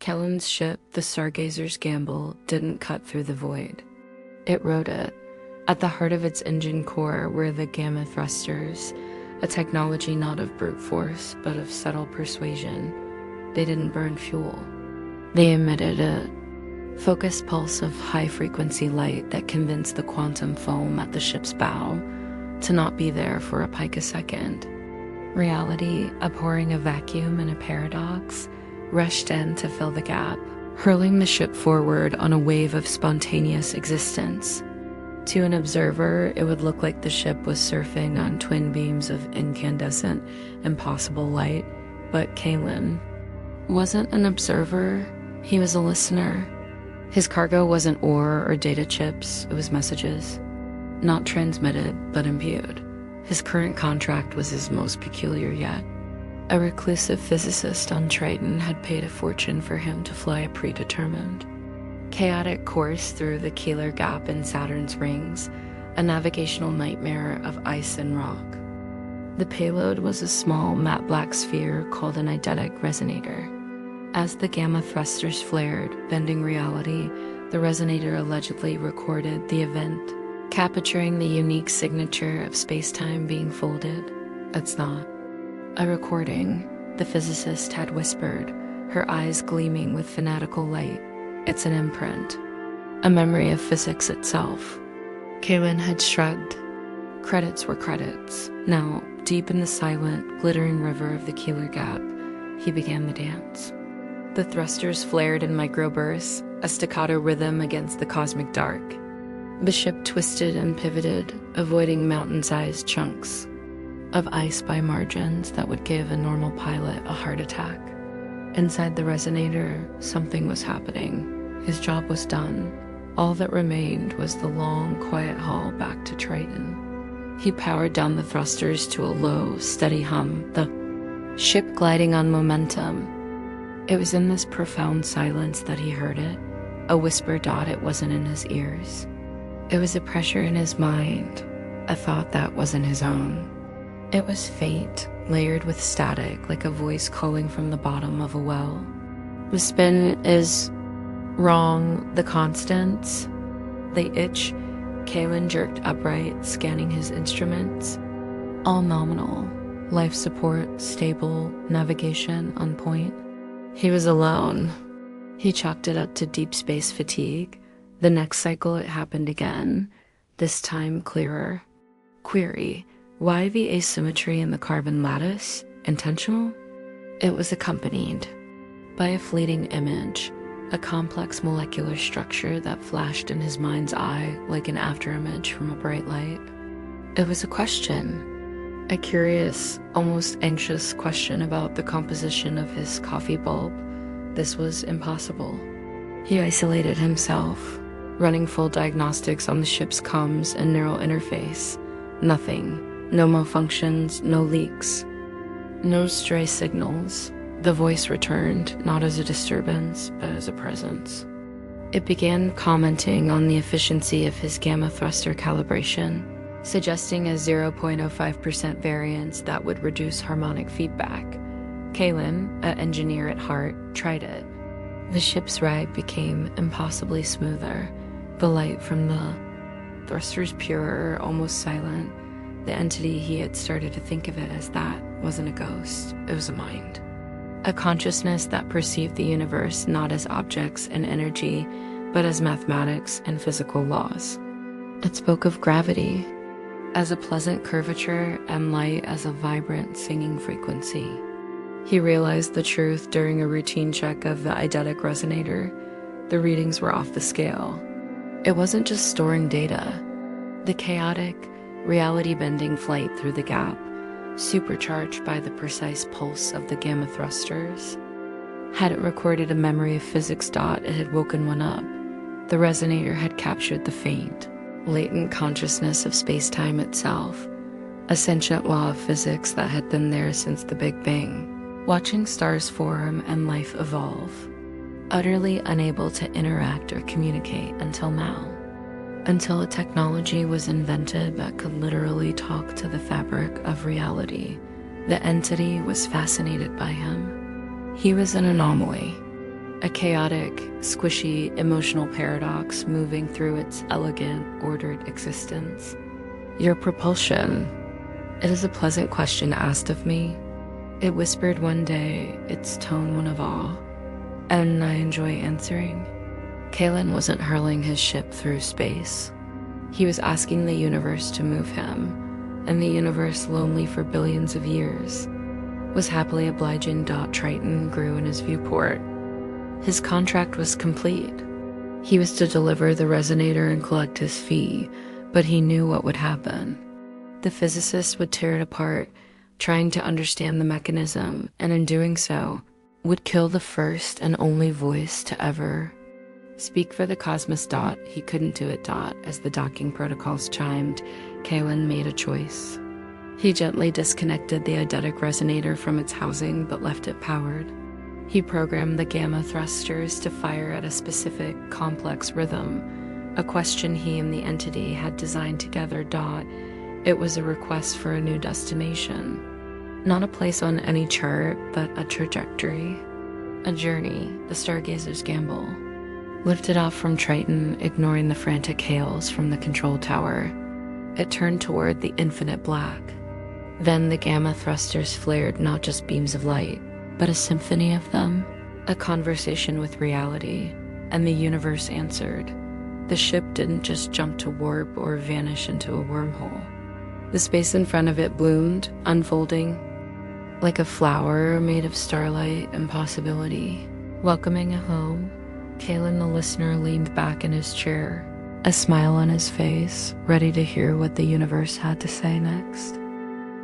Kaelen's ship, the Stargazer's gamble, didn't cut through the void. It rode it. At the heart of its engine core were the gamma thrusters, a technology not of brute force, but of subtle persuasion. They didn't burn fuel. They emitted a focused pulse of high-frequency light that convinced the quantum foam at the ship's bow to not be there for a picosecond. Reality, abhorring a vacuum and a paradox, rushed in to fill the gap, hurling the ship forward on a wave of spontaneous existence. To an observer, it would look like the ship was surfing on twin beams of incandescent, impossible light, but Kaelen wasn't an observer, he was a listener. His cargo wasn't ore or data chips, it was messages. Not transmitted, but imbued. His current contract was his most peculiar yet. A reclusive physicist on Triton had paid a fortune for him to fly a predetermined, chaotic course through the Keeler gap in Saturn's rings, a navigational nightmare of ice and rock. The payload was a small matte black sphere called an eidetic resonator. As the gamma thrusters flared, bending reality, the resonator allegedly recorded the event, capturing the unique signature of spacetime being folded. It's not a recording, the physicist had whispered, her eyes gleaming with fanatical light. It's an imprint, a memory of physics itself. Kaelen had shrugged. Credits were credits. Now, deep in the silent, glittering river of the Keeler Gap, he began the dance. The thrusters flared in microbursts, a staccato rhythm against the cosmic dark. The ship twisted and pivoted, avoiding mountain-sized chunks of ice by margins that would give a normal pilot a heart attack. Inside the resonator, something was happening. His job was done. All that remained was the long, quiet haul back to Triton. He powered down the thrusters to a low, steady hum, the ship gliding on momentum. It was in this profound silence that he heard it, a whisper dot it wasn't in his ears. It was a pressure in his mind, a thought that wasn't his own. It was faint, layered with static, like a voice calling from the bottom of a well. The spin is wrong, the constants, they itch. Kaelen jerked upright, scanning his instruments. All nominal, life support, stable, navigation on point. He was alone. He chalked it up to deep space fatigue. The next cycle it happened again, this time clearer. Query. Why the asymmetry in the carbon lattice? Intentional? It was accompanied by a fleeting image, a complex molecular structure that flashed in his mind's eye like an afterimage from a bright light. It was a question, a curious, almost anxious question about the composition of his coffee bulb. This was impossible. He isolated himself, running full diagnostics on the ship's comms and neural interface. Nothing. No malfunctions, no leaks, no stray signals. The voice returned, not as a disturbance, but as a presence. It began commenting on the efficiency of his gamma thruster calibration, suggesting a 0.05% variance that would reduce harmonic feedback. Kaelen, an engineer at heart, tried it. The ship's ride became impossibly smoother, the light from the thrusters purer, almost silent. The entity he had started to think of it as that wasn't a ghost, it was a mind. A consciousness that perceived the universe not as objects and energy, but as mathematics and physical laws. It spoke of gravity as a pleasant curvature and light as a vibrant singing frequency. He realized the truth during a routine check of the eidetic resonator. The readings were off the scale. It wasn't just storing data. The chaotic, reality-bending flight through the gap, supercharged by the precise pulse of the gamma thrusters, hadn't recorded a memory of physics dot, it had woken one up. The resonator had captured the faint, latent consciousness of space-time itself, a sentient law of physics that had been there since the Big Bang, watching stars form and life evolve, utterly unable to interact or communicate until now. Until a technology was invented that could literally talk to the fabric of reality, the entity was fascinated by him. He was an anomaly, a chaotic, squishy, emotional paradox moving through its elegant, ordered existence. Your propulsion. It is a pleasant question asked of me. It whispered one day, its tone one of awe, and I enjoy answering. Kaelen wasn't hurling his ship through space. He was asking the universe to move him, and the universe, lonely for billions of years, was happily obliging. Triton grew in his viewport. His contract was complete. He was to deliver the resonator and collect his fee, but he knew what would happen. The physicists would tear it apart, trying to understand the mechanism, and in doing so, would kill the first and only voice to ever speak for the cosmos. He couldn't do it. As the docking protocols chimed, Kaelen made a choice. He gently disconnected the eidetic resonator from its housing, but left it powered. He programmed the gamma thrusters to fire at a specific, complex rhythm, a question he and the entity had designed together. It was a request for a new destination. Not a place on any chart, but a trajectory. A journey, the Stargazer's gamble. Lifted off from Triton, ignoring the frantic hails from the control tower, it turned toward the infinite black. Then the gamma thrusters flared not just beams of light, but a symphony of them, a conversation with reality, and the universe answered. The ship didn't just jump to warp or vanish into a wormhole. The space in front of it bloomed, unfolding, like a flower made of starlight and possibility. Welcoming a home, Kaelen the listener leaned back in his chair, a smile on his face, ready to hear what the universe had to say next.